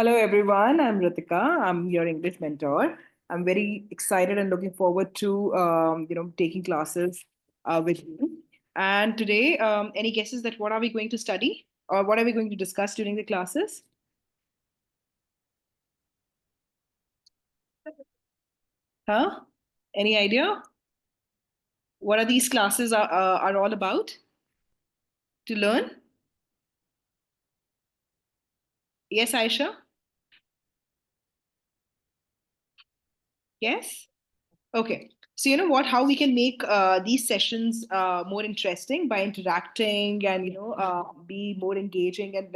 Hello, everyone. I'm Ritika. I'm your English mentor. I'm very excited and looking forward to taking classes with you. And today, any guesses that what are we going to study or what are we going to discuss during the classes? Huh? Any idea? What are these classes are all about to learn? Yes, Aisha. Yes. Okay. So you know what? How we can make these sessions more interesting by interacting and be more engaging and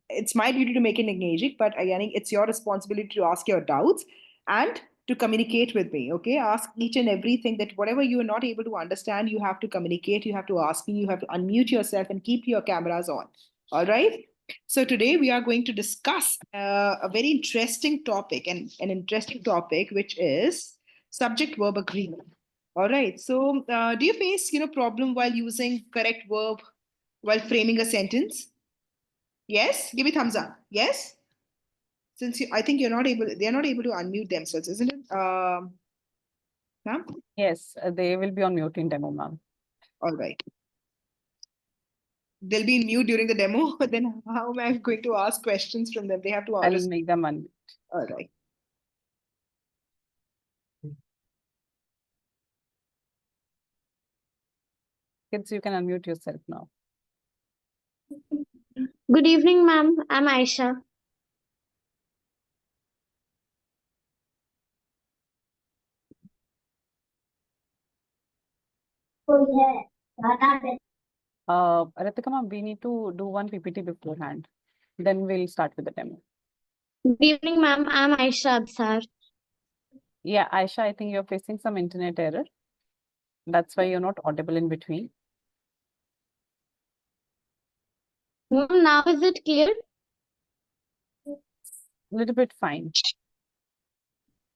it's my duty to make it engaging, but again, it's your responsibility to ask your doubts and to communicate with me. Okay, ask each and everything that whatever you are not able to understand, you have to communicate. You have to ask me. You have to unmute yourself and keep your cameras on. All right. So today we are going to discuss a very interesting topic and an interesting topic, which is subject verb agreement. All right. So, do you face problem while using correct verb while framing a sentence? Yes. Give me thumbs up. Yes. Since I think you're not able, they are not able to unmute themselves, isn't it? Ma'am? Yes, they will be on mute in demo, ma'am. All right. They'll be in mute during the demo. Then how am I going to ask questions from them? They have to I'll answer. make them unmute. All right. Kids, you can unmute yourself now. Good evening, ma'am. I'm Aisha. Ritika, ma'am, we need to do one PPT beforehand. Then we'll start with the demo. Good evening, ma'am. I'm Aisha Absar. Yeah, Aisha, I think you're facing some internet error. That's why you're not audible in between. Ma'am, now is it clear? A little bit fine,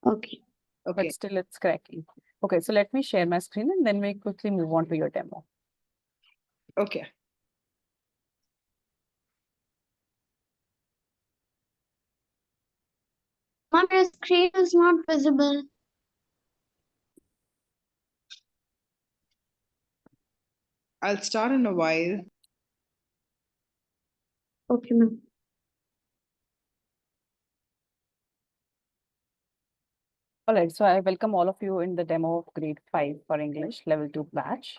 Okay. Okay. but still it's cracking. Okay, so let me share my screen and then we quickly move on to your demo. Okay. Ma'am, your screen is not visible. I'll start in a while. Okay, ma'am. All right, so I welcome all of you in the demo of grade 5 for English level 2 batch.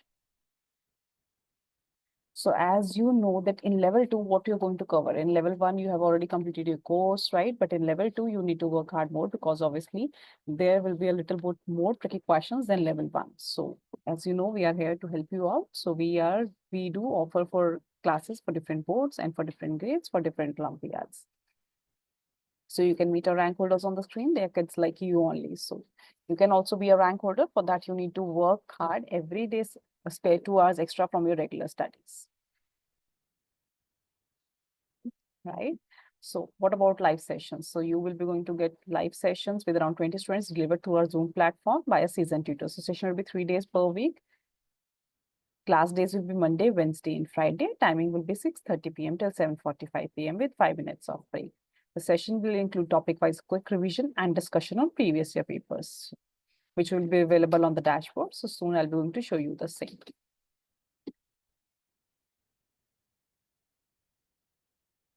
So as you know that in level 2, what you're going to cover, in level 1, you have already completed your course, right? But in level 2, you need to work hard more because obviously there will be a little bit more tricky questions than level 1. So as you know, we are here to help you out. So we do offer for classes for different boards and for different grades for different Olympiads. So you can meet our rank holders on the screen. They are kids like you only. So you can also be a rank holder. For that, you need to work hard every day, spare 2 hours extra from your regular studies. Right? So what about live sessions? So you will be going to get live sessions with around 20 students delivered through our Zoom platform by a seasoned tutor. So session will be 3 days per week. Class days will be Monday, Wednesday, and Friday. Timing will be 6:30 p.m. till 7:45 p.m. with 5 minutes of break. The session will include topic-wise quick revision and discussion on previous year papers, which will be available on the dashboard. So soon I'll be going to show you the same.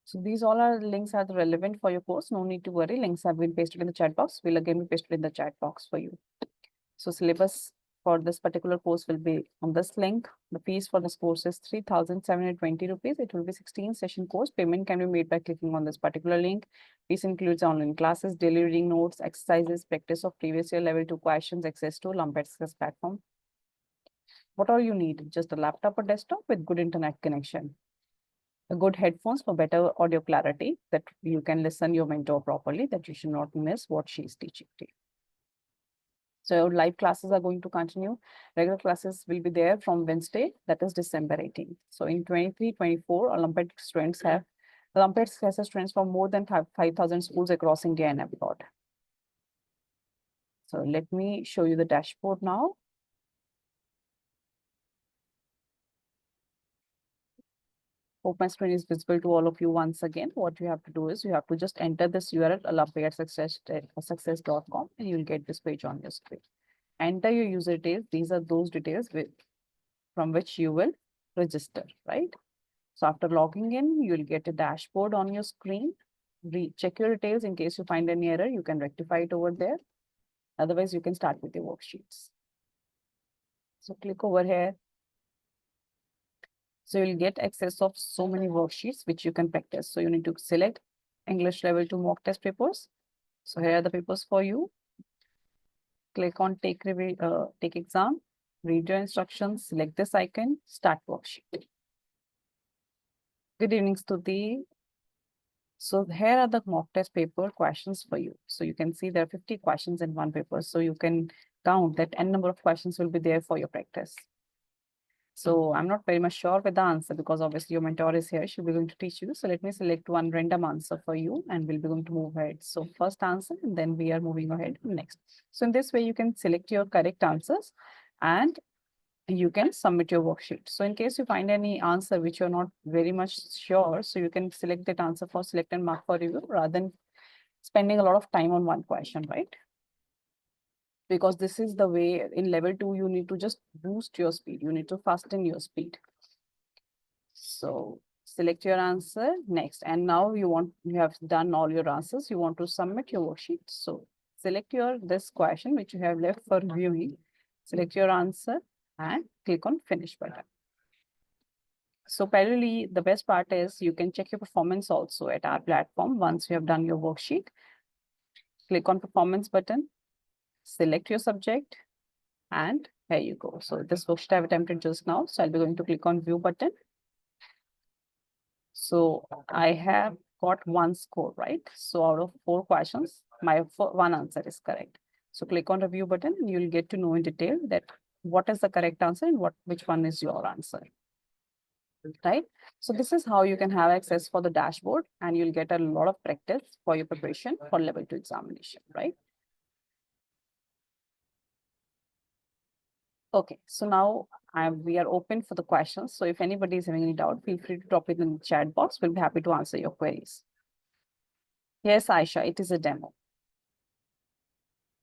So these all are links are relevant for your course. No need to worry. Links have been pasted in the chat box. We'll again be pasted in the chat box for you. So syllabus for this particular course will be on this link. The fees for this course is 3,720 rupees. It will be 16 session course. Payment can be made by clicking on this particular link. This includes online classes, daily reading notes, exercises, practice of previous year level 2 questions, access to Lumped Success platform. What all you need? Just a laptop or desktop with good internet connection. A good headphones for better audio clarity that you can listen your mentor properly, that you should not miss what she's teaching to you. So live classes are going to continue. Regular classes will be there from Wednesday, that is December 18th. So in 23-24, Olympic students have Olympic success students from more than 5,000 schools across India and abroad. So let me show you the dashboard now. Hope my screen is visible to all of you once again. What you have to do is you have to just enter this URL alapay@success.com and you'll get this page on your screen. Enter your user details. These are those details from which you will register, right? So after logging in, you'll get a dashboard on your screen. Check your details in case you find any error, you can rectify it over there. Otherwise, you can start with your worksheets. So click over here. So you'll get access of so many worksheets which you can practice. So you need to select English level 2 mock test papers. So here are the papers for you. Click on take exam, read your instructions, select this icon, start worksheet. Good evening, Stuti. So here are the mock test paper questions for you. So you can see there are 50 questions in one paper. So you can count that n number of questions will be there for your practice. So I'm not very much sure with the answer because obviously your mentor is here. She'll be going to teach you. So let me select one random answer for you and we'll be going to move ahead. So first answer and then we are moving ahead next. So in this way, you can select your correct answers and you can submit your worksheet. So in case you find any answer which you're not very much sure, so you can select that answer for select and mark for review rather than spending a lot of time on one question, right? Because this is the way in level 2, you need to just boost your speed. You need to fasten your speed. So select your answer next. And now you have done all your answers. You want to submit your worksheet. So select this question which you have left for reviewing. Select your answer and click on finish button. So parallelly, the best part is you can check your performance also at our platform once you have done your worksheet. Click on performance button. Select your subject and here you go. So this worksheet I've attempted just now. So I'll be going to click on view button. So I have got 1 score, right? So out of 4 questions, my one answer is correct. So click on review button and you'll get to know in detail that what is the correct answer and which one is your answer, right? So this is how you can have access for the dashboard and you'll get a lot of practice for your preparation for level 2 examination, right? Okay, so now we are open for the questions. So if anybody is having any doubt, feel free to drop it in the chat box. We'll be happy to answer your queries. Yes, Aisha, it is a demo.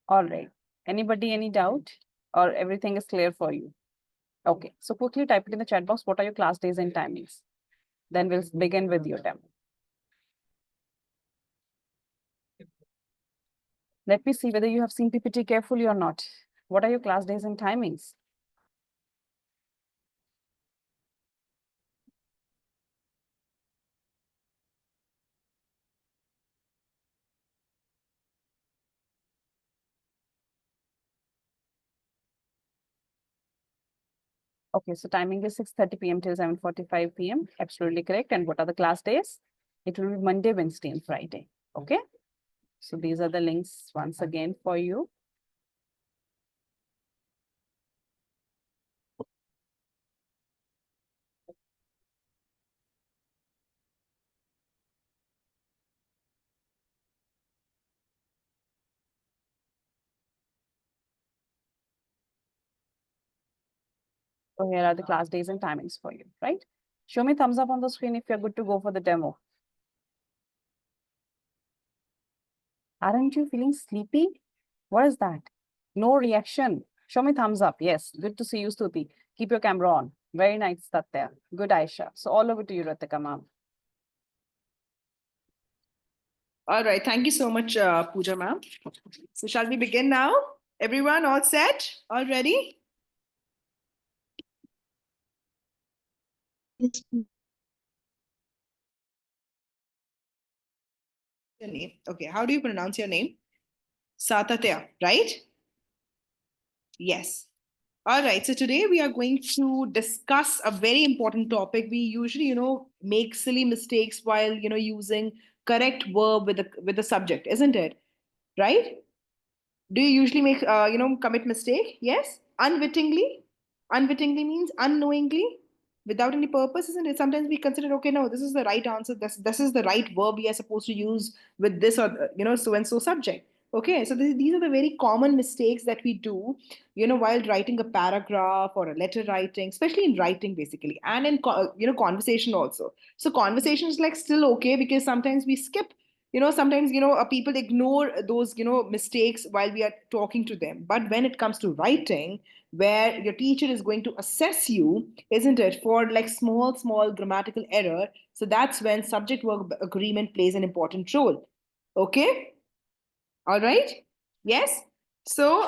All right. Anybody, any doubt or everything is clear for you? Okay, so quickly type it in the chat box. What are your class days and timings? Then we'll begin with your demo. Let me see whether you have seen PPT carefully or not. What are your class days and timings? Okay, so timing is 6:30 p.m. till 7:45 p.m. Absolutely correct. And what are the class days? It will be Monday, Wednesday, and Friday. Okay. So these are the links once again for you. So here are the class days and timings for you, right? Show me thumbs up on the screen if you're good to go for the demo. Aren't you feeling sleepy? What is that? No reaction. Show me thumbs up. Yes, good to see you, Stuti. Keep your camera on. Very nice, Tatya. Good, Aisha. So all over to you, Ratika ma'am. All right. Thank you so much, Pooja ma'am. So shall we begin now? Everyone all set? All ready? Yes, ma'am. Your name. Okay. How do you pronounce your name? Satatya, right? Yes. All right. So today we are going to discuss a very important topic. We usually, make silly mistakes while, using correct verb with the subject, isn't it? Right? Do you usually make, commit mistake? Yes. Unwittingly. Unwittingly means unknowingly, without any purpose, isn't it? Sometimes we consider, okay, no, this is the right answer. This is the right verb we are supposed to use with this or so and so subject. Okay, so these are the very common mistakes that we do, while writing a paragraph or a letter writing, especially in writing, basically, and in conversation also. So conversation is like still okay because sometimes we skip. Sometimes people ignore those mistakes while we are talking to them. But when it comes to writing, where your teacher is going to assess you, isn't it, for like small grammatical error? So that's when subject verb agreement plays an important role. Okay. All right. Yes. So,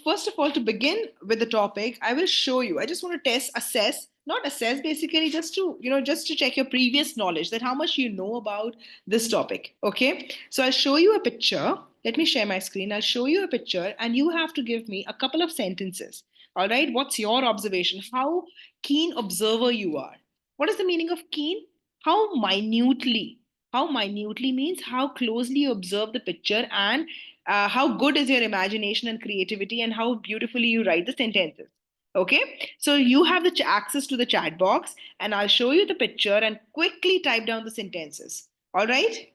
first of all, to begin with the topic, I will show you. I just want to not assess, basically, just to check your previous knowledge, that how much you know about this topic. Okay. So I'll show you a picture. Let me share my screen. I'll show you a picture, and you have to give me a couple of sentences. All right. What's your observation? How keen observer you are? What is the meaning of keen? How minutely? How minutely means how closely you observe the picture, and how good is your imagination and creativity, and how beautifully you write the sentences. Okay, so you have the access to the chat box, and I'll show you the picture and quickly type down the sentences. All right.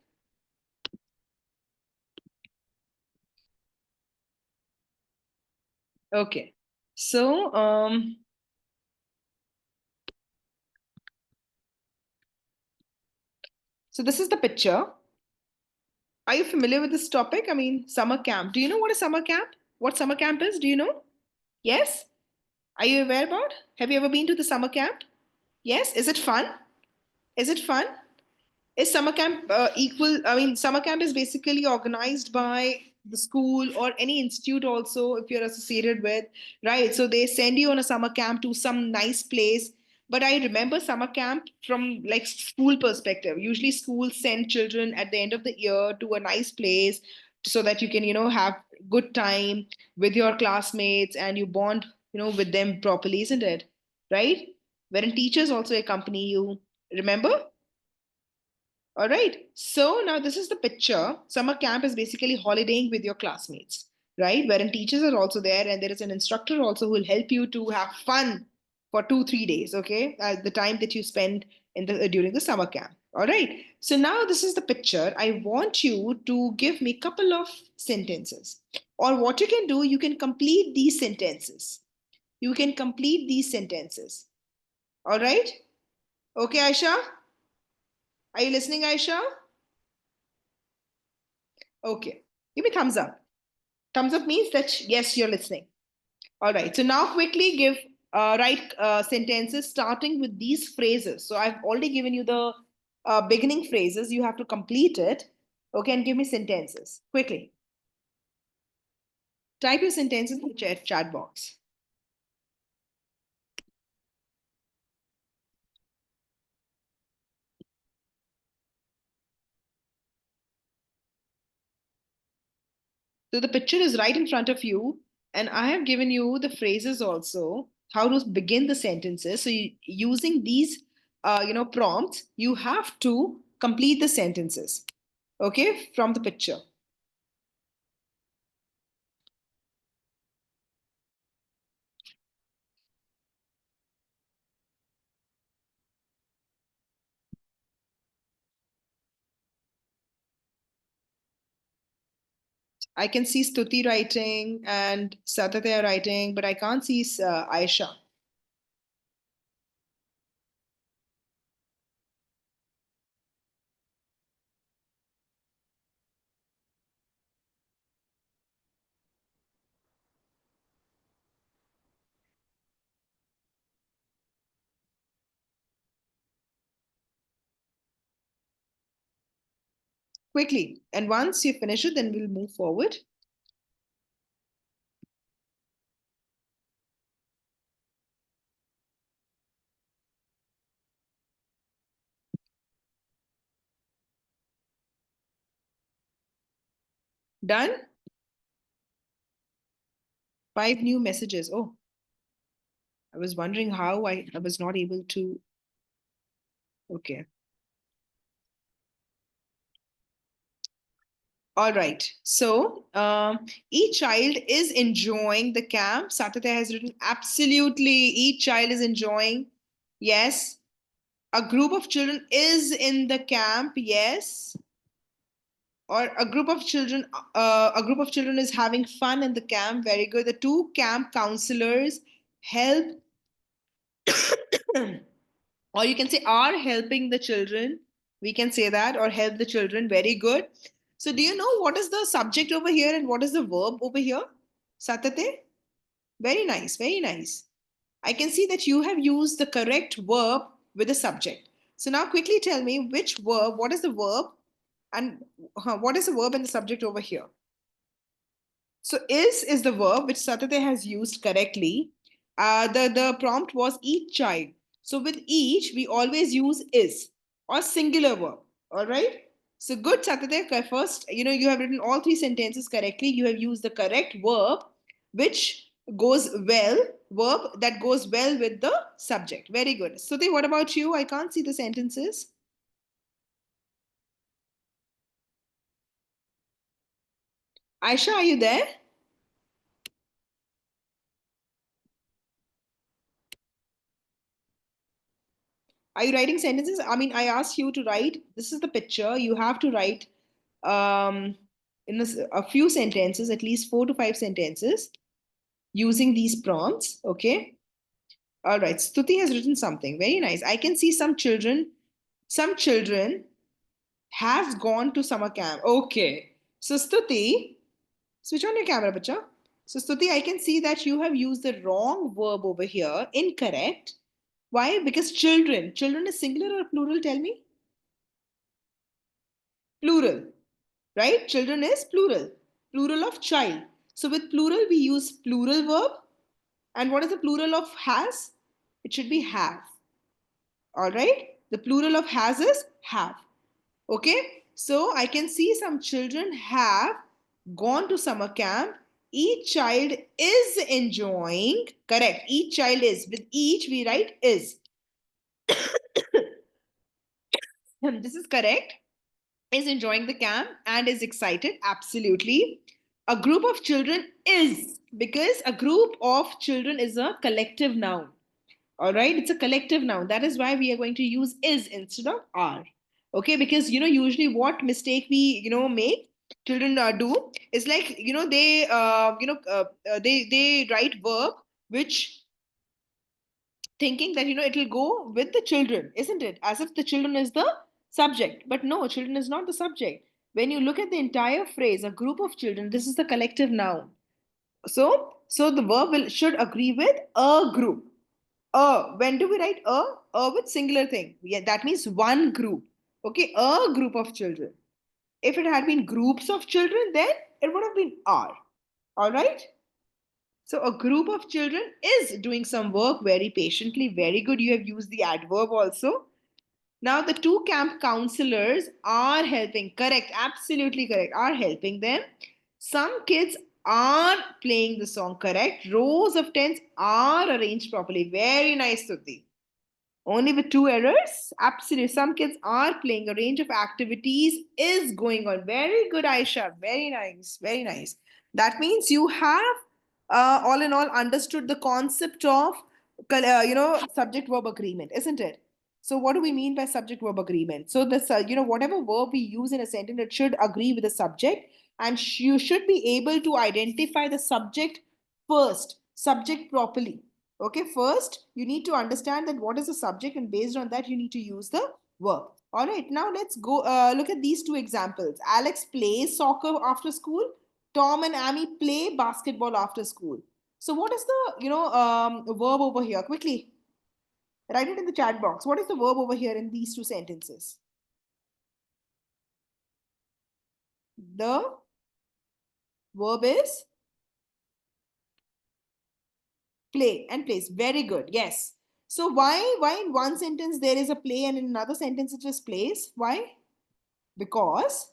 Okay, so this is the picture. Are you familiar with this topic? I mean, summer camp. Do you know what a summer camp? What summer camp is? Do you know? Yes. Are you aware about? Have you ever been to the summer camp? Yes. Is it fun? Is it fun? Is summer camp equal? I mean, summer camp is basically organized by the school or any institute also, if you're associated with, right? So they send you on a summer camp to some nice place. But I remember summer camp from like school perspective. Usually schools send children at the end of the year to a nice place so that you can, have good time with your classmates and you bond, with them properly, isn't it? Right? Wherein teachers also accompany you. Remember? All right. So now this is the picture. Summer camp is basically holidaying with your classmates, right? Wherein teachers are also there, and there is an instructor also who will help you to have fun for 2 3 days. Okay, the time that you spend in the during the summer camp. All right. So now this is the picture. I want you to give me a couple of sentences, or what you can do, you can complete these sentences. You can complete these sentences. All right. Okay, Aisha. Are you listening, Aisha? Okay. Give me thumbs up. Thumbs up means that yes, you're listening. All right. So now quickly write sentences starting with these phrases. So I've already given you the beginning phrases. You have to complete it. Okay, and give me sentences quickly. Type your sentences in the chat box. So the picture is right in front of you, and I have given you the phrases also, how to begin the sentences. So using these, prompts, you have to complete the sentences, okay, from the picture. I can see Stuti writing and Satatya writing, but I can't see Aisha. Quickly. And once you finish it, then we'll move forward. Done? 5 new messages. Oh, I was wondering how I was not able to. Okay. All right. So each child is enjoying the camp. Satatya has written absolutely. Each child is enjoying. Yes. A group of children is in the camp. Yes. Or a group of children, is having fun in the camp. Very good. The two camp counselors help, or you can say are helping the children. We can say that, or help the children. Very good. So, do you know what is the subject over here and what is the verb over here? Satate? Very nice, very nice. I can see that you have used the correct verb with the subject. So now quickly tell me which verb, what is the verb and what is the verb and the subject over here? So is the verb which Satate has used correctly. The prompt was each child. So with each, we always use is or singular verb. All right. So good, Satate. First, you have written all three sentences correctly. You have used the correct verb, which goes well, verb that goes well with the subject. Very good. Suti, what about you? I can't see the sentences. Aisha, are you there? Are you writing sentences? I mean, I asked you to write. This is the picture. You have to write um, in a few sentences, at least 4 to 5 sentences, using these prompts. Okay. All right. Stuti has written something. Very nice. I can see some children. Some children have gone to summer camp. Okay. So Stuti, switch on your camera, bacha. So Stuti, I can see that you have used the wrong verb over here. Incorrect. Why? Because children. Children is singular or plural? Tell me. Plural, right? Children is plural. Plural of child. So with plural, we use plural verb. And what is the plural of has? It should be have. All right. The plural of has is have. Okay. So I can see some children have gone to summer camp. Each child is enjoying. Correct. Each child is. With each, we write is. This is correct. Is enjoying the camp and is excited. Absolutely. A group of children is, because a group of children is a collective noun. All right, it's a collective noun. That is why we are going to use is instead of are. Okay, because usually what mistake we make children do is like they write verb which thinking that it will go with the children, isn't it? As if the children is the subject. But no, children is not the subject. When you look at the entire phrase, a group of children, this is the collective noun. So the verb should agree with a group. When do we write a with singular thing? Yeah, that means one group. Okay, a group of children. If it had been groups of children, then it would have been are. All right. So a group of children is doing some work very patiently. Very good. You have used the adverb also. Now the two camp counselors are helping. Correct. Absolutely correct. Are helping them. Some kids are playing the song. Correct. Rows of tents are arranged properly. Very nice, Suti. Only with 2 errors? Absolutely. Some kids are playing. A range of activities is going on. Very good, Aisha. Very nice. Very nice. That means you have, all in all, understood the concept of, subject verb agreement, isn't it? So, what do we mean by subject verb agreement? So, this, whatever verb we use in a sentence, it should agree with the subject, and you should be able to identify the subject first, subject properly. Okay, first you need to understand that what is the subject, and based on that you need to use the verb. All right, now let's go look at these two examples. Alex plays soccer after school. Tom and Amy play basketball after school. So what is the verb over here? Quickly write it in the chat box. What is the verb over here in these two sentences? The verb is play and plays. Very good. Yes. So why in one sentence there is a play and in another sentence it is plays? Why? Because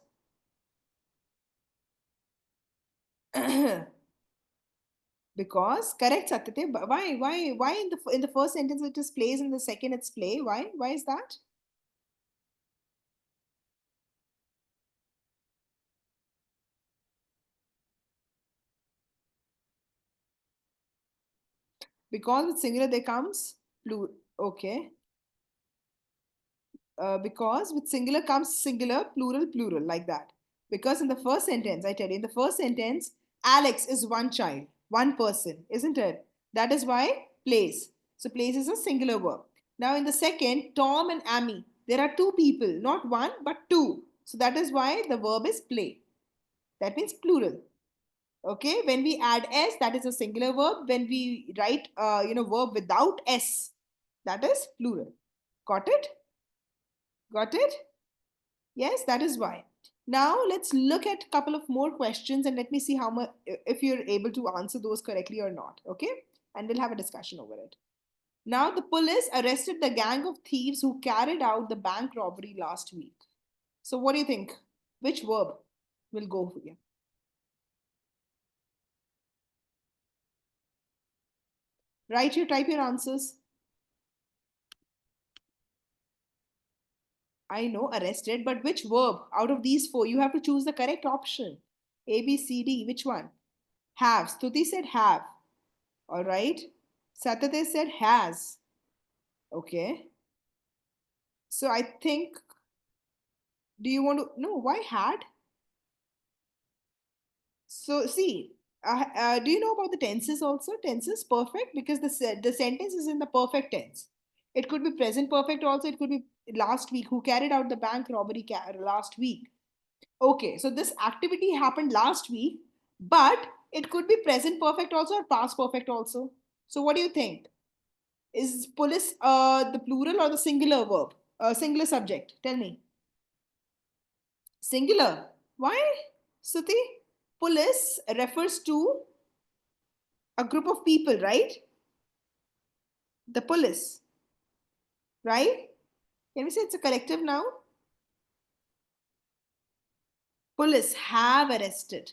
because correct, Satyate. Why in the first sentence it is plays, in the second it's play? Why is that? Because with singular there comes plural. Okay. Because with singular comes singular, plural, plural, like that. Because in the first sentence, I tell you, in the first sentence, Alex is one child, one person, isn't it? That is why plays. So plays is a singular verb. Now in the second, Tom and Amy, there are two people, not one, but two. So that is why the verb is play. That means plural. Okay, when we add s, that is a singular verb. When we write verb without s, that is plural. Got it? Got it? Yes, that is why. Now let's look at a couple of more questions and let me see how much, if you're able to answer those correctly or not. Okay, and we'll have a discussion over it. Now the police arrested the gang of thieves who carried out the bank robbery last week. So what do you think? Which verb will go for you? Type your answers. I know arrested, but which verb out of these four? You have to choose the correct option. A, B, C, D. Which one? Have. Stuti said have. All right. Satyate said has. Okay. So I think, do you want to know why had? So see, do you know about the tenses also? Tenses perfect because the sentence is in the perfect tense. It could be present perfect also. It could be last week. Who carried out the bank robbery last week? Okay, so this activity happened last week, but it could be present perfect also or past perfect also. So what do you think? Is police the plural or the singular verb? Singular subject. Tell me. Singular. Why? Suti? Police refers to a group of people, right? The police, right? Can we say it's a collective now? Police have arrested.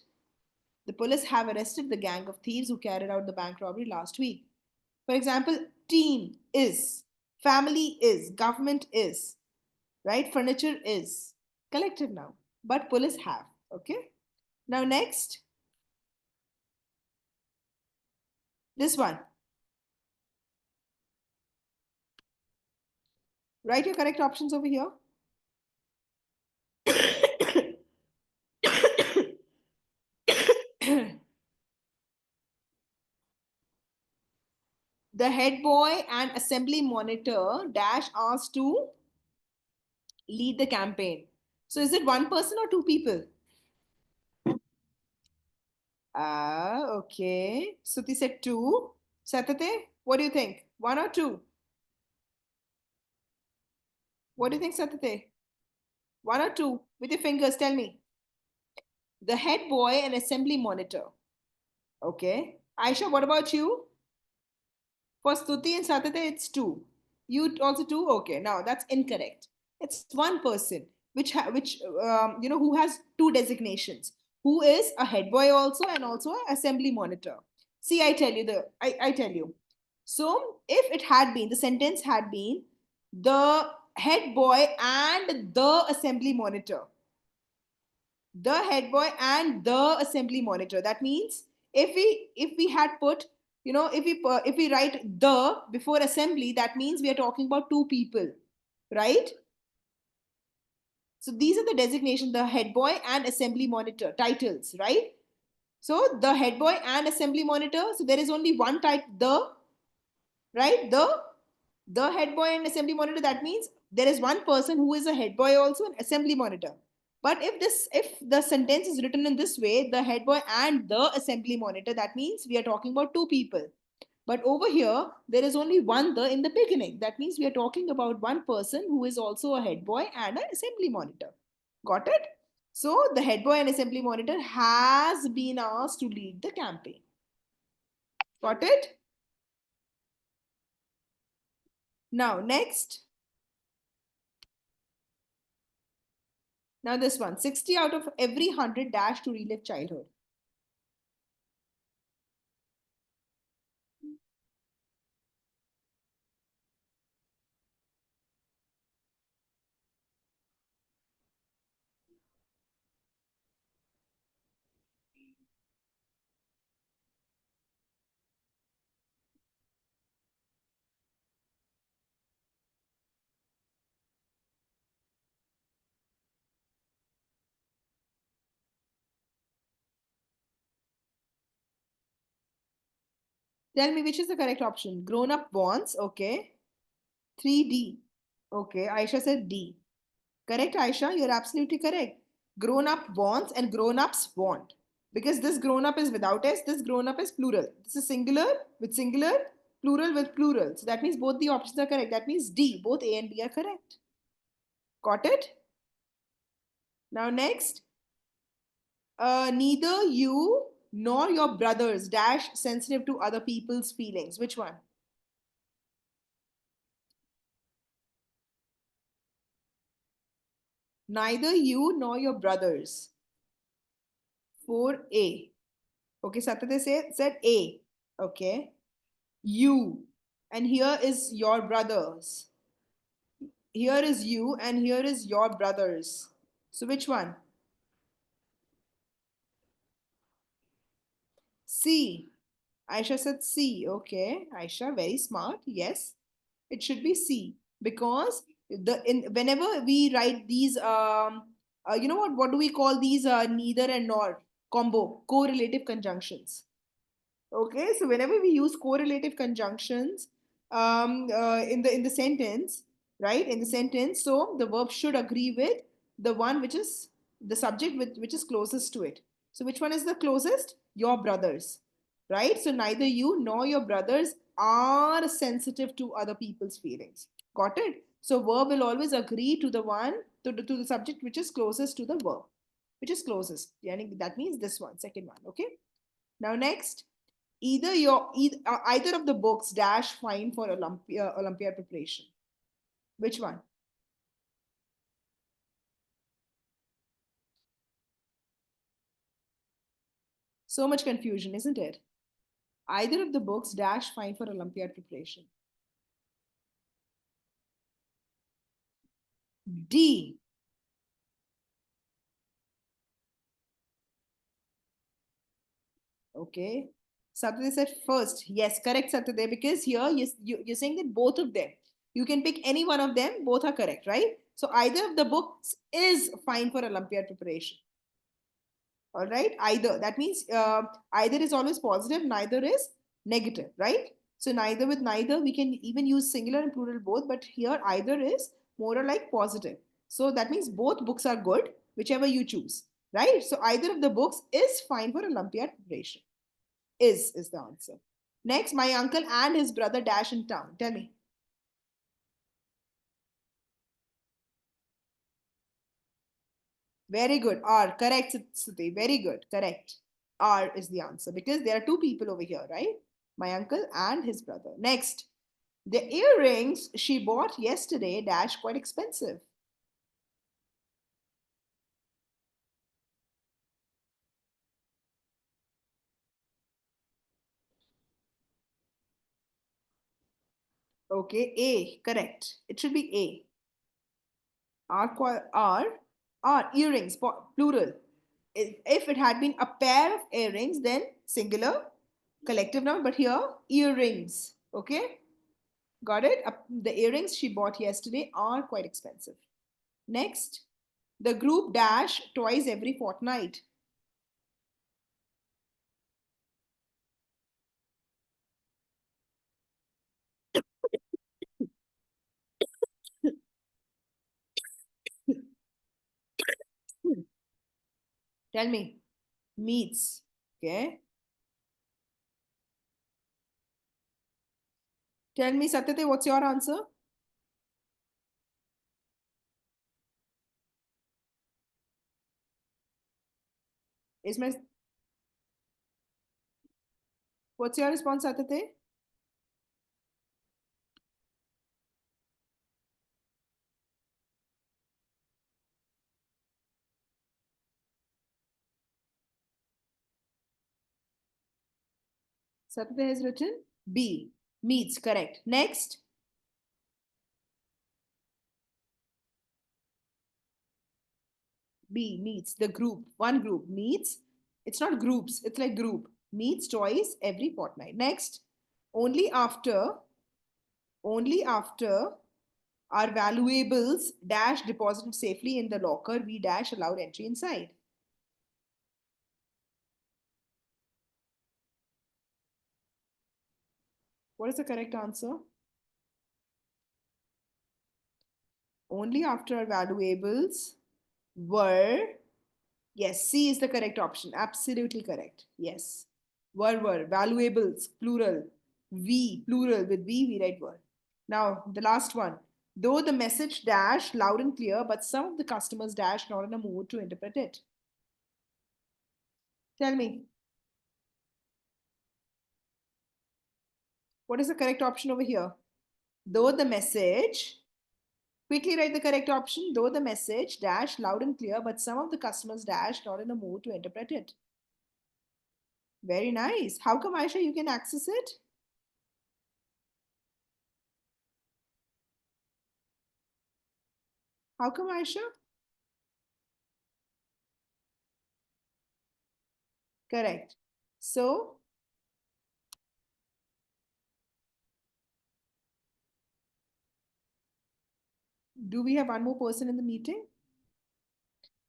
The police have arrested the gang of thieves who carried out the bank robbery last week. For example, team is, family is, government is, right? Furniture is. Collective now. But police have. Okay. Now, next, this one. Write your correct options over here. The head boy and assembly monitor dash asked to lead the campaign. So is it one person or two people? Ah, okay. Suti said two. Satate, what do you think? One or two? What do you think, Satate? One or two? With your fingers, tell me. The head boy and assembly monitor. Okay. Aisha, what about you? For Stuti and Satate, it's two. You also two? Okay. Now that's incorrect. It's one person who has two designations, who is a head boy also and also an assembly monitor. See, I tell you. So if it had been, the sentence had been the head boy and the assembly monitor, the head boy and the assembly monitor. That means if we had put, if we write the before assembly, that means we are talking about two people, right? So these are the designation, the head boy and assembly monitor titles, right? So the head boy and assembly monitor, so there is only one type, the, right? The head boy and assembly monitor, that means there is one person who is a head boy also an assembly monitor. But if the sentence is written in this way, the head boy and the assembly monitor, that means we are talking about two people. But over here, there is only one the in the beginning. That means we are talking about one person who is also a head boy and an assembly monitor. Got it? So the head boy and assembly monitor has been asked to lead the campaign. Got it? Now, next. Now this one, 60 out of every 100 dash to relive childhood. Tell me which is the correct option. Grown up wants, okay. 3D. Okay, Aisha said D. Correct, Aisha? You're absolutely correct. Grown up wants and grown ups want. Because this grown up is without S, this grown up is plural. This is singular with singular, plural with plural. So that means both the options are correct. That means D, both A and B are correct. Got it? Now, next, neither you nor your brothers dash sensitive to other people's feelings. Which one? Neither you nor your brothers. 4A. Okay, Saturday said A. Okay. You. And here is your brothers. Here is you and here is your brothers. So which one? C. Aisha said C. Okay. Aisha, very smart. Yes. It should be C. Because whenever we write these you know what do we call these neither and nor combo correlative conjunctions. Okay, so whenever we use correlative conjunctions in the sentence, right? In the sentence, so the verb should agree with the one which is the subject which is closest to it. So which one is the closest? Your brothers, right? So neither you nor your brothers are sensitive to other people's feelings. Got it? So verb will always agree to the one to the subject which is closest to the verb, which is closest. Yani that means this one, second one. Okay. Now next either of the books dash fine for Olympiad preparation. Which one? So much confusion, isn't it? Either of the books dash fine for Olympiad preparation. D. Okay. Saturday said first. Yes, correct, Saturday, because here you're saying that both of them. You can pick any one of them, both are correct, right? So either of the books is fine for Olympiad preparation. All right, either. That means either is always positive, neither is negative, right? So neither with neither, we can even use singular and plural both, but here either is more or like positive. So that means both books are good, whichever you choose, right? So either of the books is fine for Olympiad preparation. Is the answer. Next, my uncle and his brother dash in town. Tell me. Very good. R. Correct, Suti. Very good. Correct. R is the answer because there are two people over here, right? My uncle and his brother. Next, the earrings she bought yesterday dash quite expensive. Okay, A. Correct. It should be A. R, earrings, plural. If it had been a pair of earrings, then singular, collective noun, but here, earrings. Okay, got it? The earrings she bought yesterday are quite expensive. Next, the group dash twice every fortnight. Tell me, meets. Okay. Tell me, Satyate, what's your answer? Is my What's your response, Satyate? Satyate has written B. Meets, correct. Next. B meets the group. One group meets. It's not groups, it's like group. Meets twice every fortnight. Next, only after, only after our valuables dash deposited safely in the locker, we dash allowed entry inside. What is the correct answer? Only after valuables were. Yes, C is the correct option. Absolutely correct. Yes. Were. Valuables, plural. V, plural. With V, we write were. Now, the last one. Though the message dash loud and clear, but some of the customers dash not in a mood to interpret it. Tell me. What is the correct option over here? Though the message, quickly write the correct option. Though the message dash loud and clear, but some of the customers dash not in a mood to interpret it. Very nice. How come, Aisha, you can access it? How come, Aisha? Correct. So, do we have one more person in the meeting?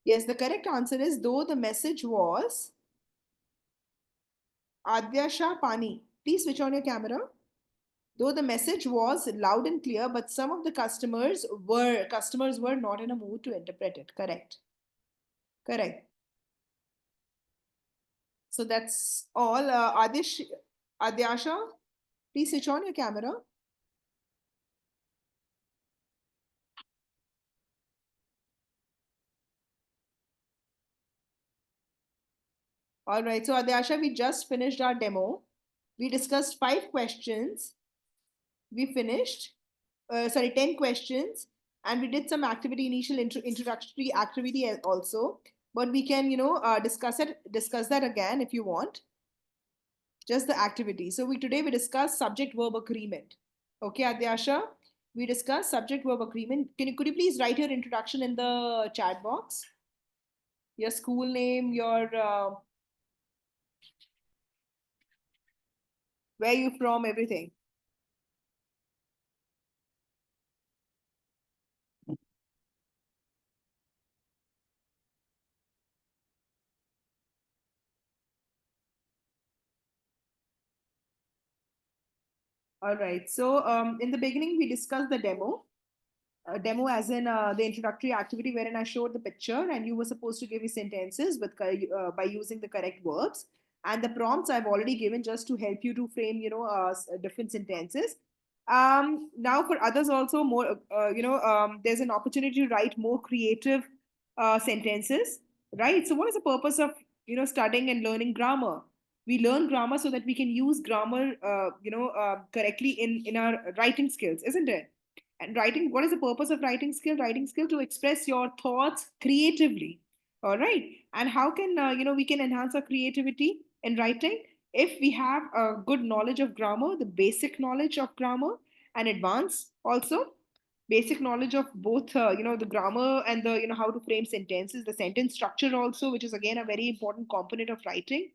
Yes, the correct answer is though the message was Adya Shah Pani. Please switch on your camera. Though the message was loud and clear, but some of the customers were not in a mood to interpret it. Correct. Correct. So that's all. Adyasha, please switch on your camera. All right. So Adyasha, we just finished our demo. We discussed 5 questions. We finished. Sorry, 10 questions, and we did some activity, introductory activity also. But we can, discuss that again if you want. Just the activity. So today we discuss subject verb agreement. Okay, Adyasha, we discuss subject verb agreement. Could you please write your introduction in the chat box? Your school name, your where you from, everything. All right. So in the beginning, we discussed the demo. Demo as in the introductory activity wherein I showed the picture and you were supposed to give me sentences with by using the correct verbs. And the prompts I've already given just to help you to frame, different sentences. Now for others also more, there's an opportunity to write more creative sentences, right? So what is the purpose of, studying and learning grammar? We learn grammar so that we can use grammar, correctly in our writing skills, isn't it? And writing, what is the purpose of writing skill? Writing skill to express your thoughts creatively. All right. And how can, we can enhance our creativity in writing? If we have a good knowledge of grammar, the basic knowledge of grammar, and advanced also basic knowledge of both, the grammar and the, how to frame sentences, the sentence structure also, which is again a very important component of writing.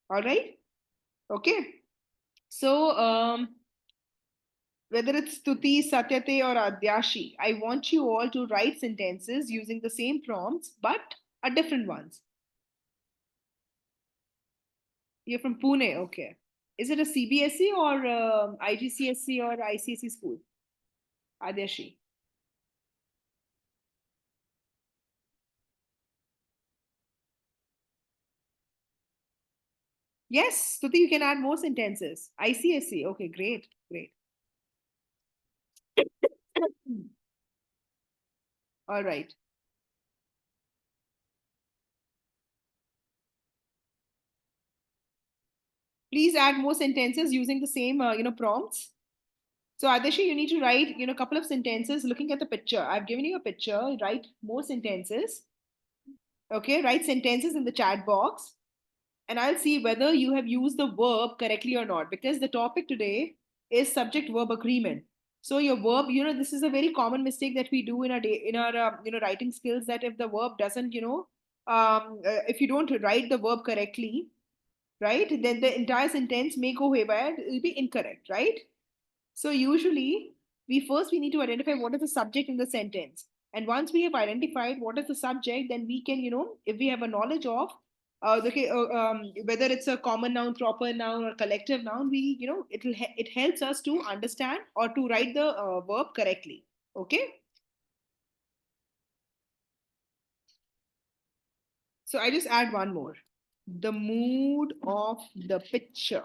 All right. Okay. So, whether it's Stuti, Satyate, or Adyashi, I want you all to write sentences using the same prompts, but a different ones. You're from Pune, okay. Is it a CBSE or IGCSE or ICSE school? Adyashi. Yes, Stuti, you can add more sentences. ICSE, okay, great, great. All right. Please add more sentences using the same, prompts. So Adashi, you need to write, a couple of sentences looking at the picture. I've given you a picture. Write more sentences. Okay, write sentences in the chat box, and I'll see whether you have used the verb correctly or not. Because the topic today is subject verb agreement. So your verb, this is a very common mistake that we do in our day, in our writing skills. That if the verb doesn't, if you don't write the verb correctly, right, then the entire sentence may go haywire. It will be incorrect, right? So usually we need to identify what is the subject in the sentence. And once we have identified what is the subject, then we can, if we have a knowledge of whether it's a common noun, proper noun, or collective noun, it helps us to understand or to write the verb correctly. Okay. So I just add one more. The mood of the picture.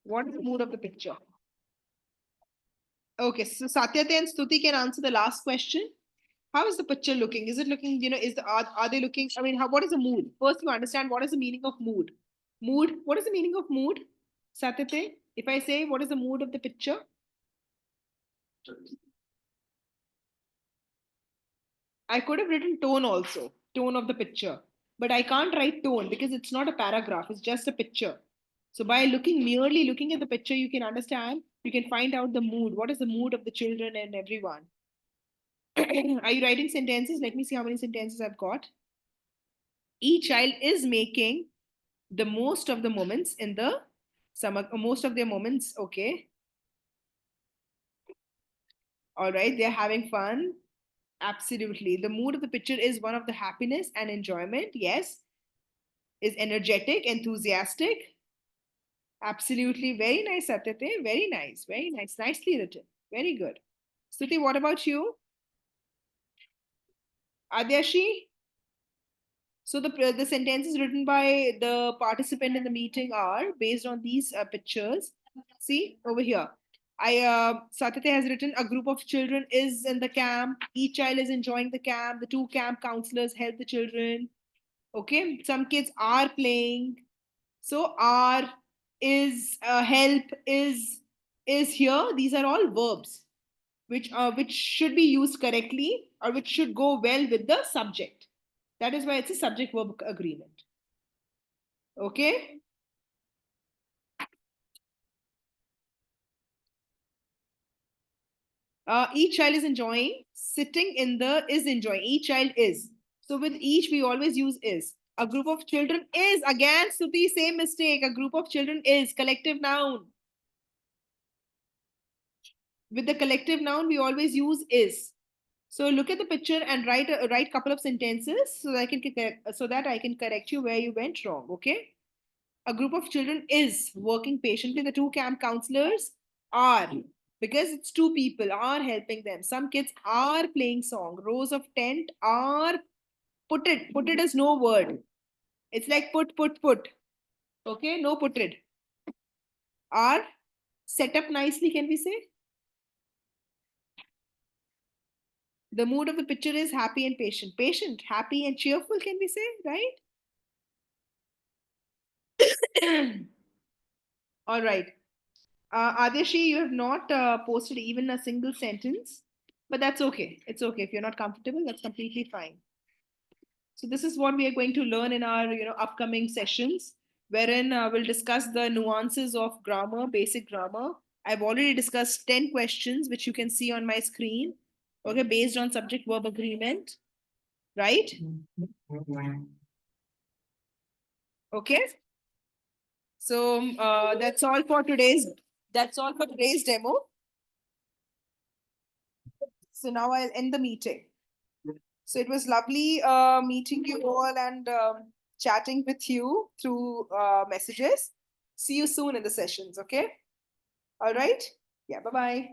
What is the mood of the picture? Okay, so Satyate and Stuti can answer the last question. How is the picture looking? Is it looking, are they looking, what is the mood? First, you understand what is the meaning of mood. Mood, what is the meaning of mood? Satyate, if I say, what is the mood of the picture? I could have written tone also, tone of the picture. But I can't write tone because it's not a paragraph, it's just a picture. So by merely looking at the picture, you can understand, you can find out the mood. What is the mood of the children and everyone? Are you writing sentences? Let me see how many sentences I've got. Each child is making the most of the moments in the summer, most of their moments, okay. All right, they're having fun. Absolutely. The mood of the picture is one of the happiness and enjoyment. Yes. Is energetic, enthusiastic. Absolutely. Very nice, Satyate. Very nice. Very nice. Nicely written. Very good. Stuti, what about you? Adyashi? So the sentences written by the participant in the meeting are based on these pictures. See over here. Satyate has written a group of children is in the camp. Each child is enjoying the camp. The 2 camp counselors help the children. Okay, some kids are playing. So are, is, help, is here. These are all verbs which should be used correctly or which should go well with the subject. That is why it's a subject verb agreement. Okay. Each child is enjoying. Sitting in the is enjoying. Each child is. So with each, we always use is. A group of children is, again, Stuti, same mistake. A group of children is, collective noun. With the collective noun, we always use is. So look at the picture and write couple of sentences so that I can correct you where you went wrong. Okay. A group of children is working patiently. The 2 camp counselors are, because it's 2 people, are helping them. Some kids are playing song. Rows of tent are put it. Put it as no word. It's like put. Okay, no put it. Are set up nicely, can we say? The mood of the picture is happy and patient. Patient, happy and cheerful, can we say, right? All right. Adeshi, you have not posted even a single sentence, but that's okay. It's okay. If you're not comfortable, that's completely fine. So this is what we are going to learn in our upcoming sessions, wherein we'll discuss the nuances of grammar, basic grammar. I've already discussed 10 questions, which you can see on my screen, okay, based on subject verb agreement, right? Okay. So that's all for today's demo. So now I'll end the meeting. So it was lovely meeting you all and chatting with you through messages. See you soon in the sessions, okay? All right? Yeah, bye-bye.